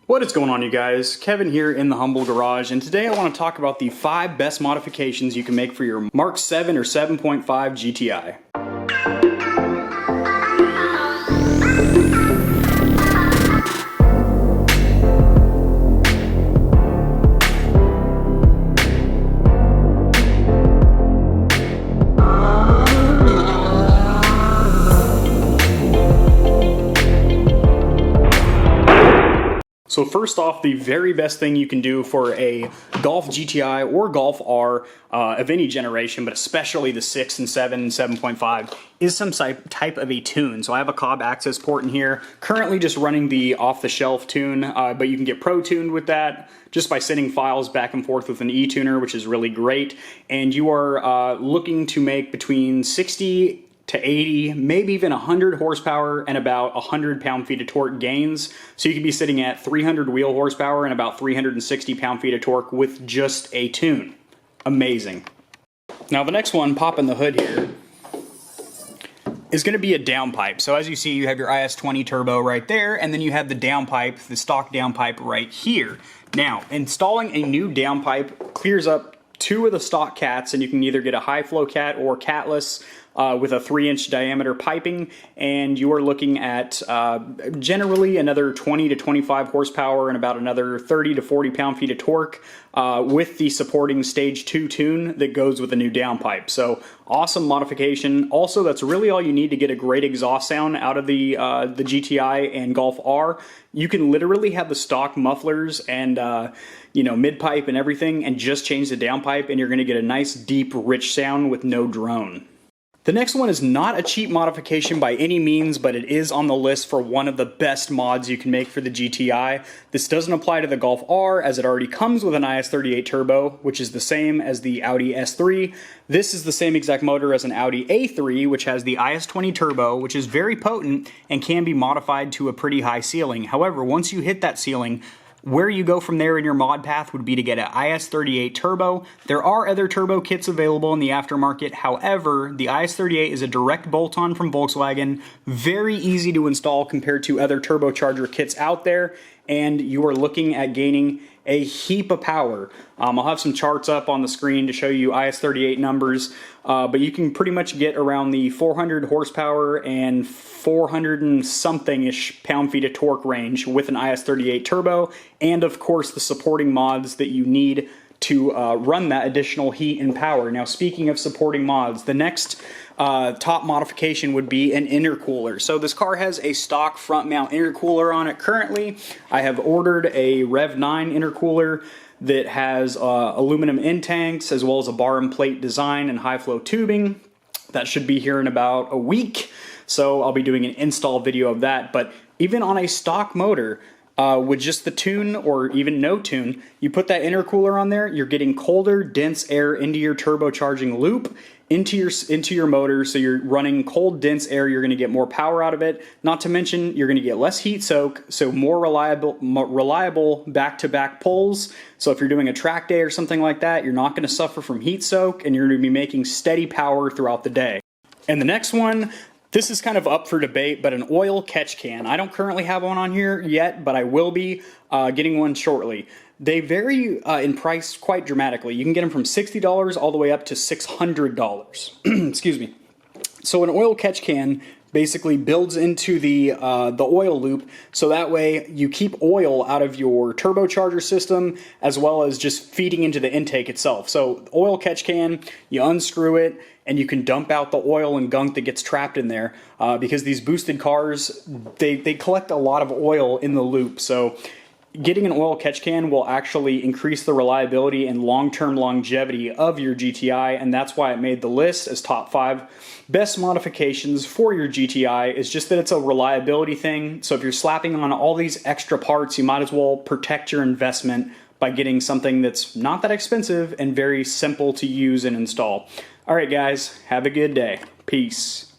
What is going on, you guys? Kevin here in the Humble Garage, and today I want to talk about the 5 best modifications you can make for your Mark 7 or 7.5 GTI. So first off, the very best thing you can do for a Golf GTI or Golf R of any generation, but especially the 6 and 7 and 7.5, is some type of a tune. So I have a Cobb access port in here, currently just running the off-the-shelf tune, but you can get pro-tuned with that just by sending files back and forth with an e-tuner, which is really great. And you are looking to make between 60 to 80, maybe even 100 horsepower and about 100 pound-feet of torque gains. So you could be sitting at 300 wheel horsepower and about 360 pound-feet of torque with just a tune. Amazing. Now the next one, popping the hood here, is going to be a downpipe. So as you see, you have your IS-20 turbo right there, and then you have the downpipe, the stock downpipe right here. Now, installing a new downpipe clears up 2 of the stock cats, and you can either get a high flow cat or catless with a 3-inch diameter piping, and you are looking at generally another 20 to 25 horsepower and about another 30 to 40 pound-feet of torque with the supporting stage 2 tune that goes with the new downpipe. So awesome modification. Also, that's really all you need to get a great exhaust sound out of the GTI and Golf R. You can literally have the stock mufflers and mid-pipe and everything, and just change the downpipe, and you're going to get a nice, deep, rich sound with no drone. The next one is not a cheap modification by any means, but it is on the list for one of the best mods you can make for the GTI. This doesn't apply to the Golf R, as it already comes with an IS-38 turbo, which is the same as the Audi S3. This is the same exact motor as an Audi A3, which has the IS-20 turbo, which is very potent and can be modified to a pretty high ceiling. However, once you hit that ceiling, where you go from there in your mod path would be to get an IS-38 turbo. There are other turbo kits available in the aftermarket. However, the IS-38 is a direct bolt-on from Volkswagen, very easy to install compared to other turbocharger kits out there, and you are looking at gaining a heap of power. I'll have some charts up on the screen to show you IS-38 numbers, but you can pretty much get around the 400 horsepower and 400 and something-ish pound-feet of torque range with an IS-38 turbo, and of course the supporting mods that you need to run that additional heat and power. Now, speaking of supporting mods, the next top modification would be an intercooler. So this car has a stock front mount intercooler on it currently. I have ordered a Rev 9 intercooler that has aluminum end tanks as well as a bar and plate design and high flow tubing. That should be here in about a week, so I'll be doing an install video of that. But even on a stock motor, with just the tune or even no tune, you put that intercooler on there, you're getting colder, dense air into your turbocharging loop, into your motor, so you're running cold, dense air. You're going to get more power out of it. Not to mention, you're going to get less heat soak, so more reliable back-to-back pulls. So if you're doing a track day or something like that, you're not going to suffer from heat soak, and you're going to be making steady power throughout the day. And the next one, this is kind of up for debate, but an oil catch can. I don't currently have one on here yet, but I will be getting one shortly. They vary in price quite dramatically. You can get them from $60 all the way up to $600. Excuse me. So an oil catch can basically builds into the oil loop, so that way you keep oil out of your turbocharger system as well as just feeding into the intake itself. So oil catch can, you unscrew it, and you can dump out the oil and gunk that gets trapped in there because these boosted cars, they collect a lot of oil in the loop. So getting an oil catch can will actually increase the reliability and long-term longevity of your GTI, and that's why it made the list as top 5 best modifications for your GTI. Is just that it's a reliability thing. So if you're slapping on all these extra parts, you might as well protect your investment by getting something that's not that expensive and very simple to use and install. All right, guys, have a good day. Peace.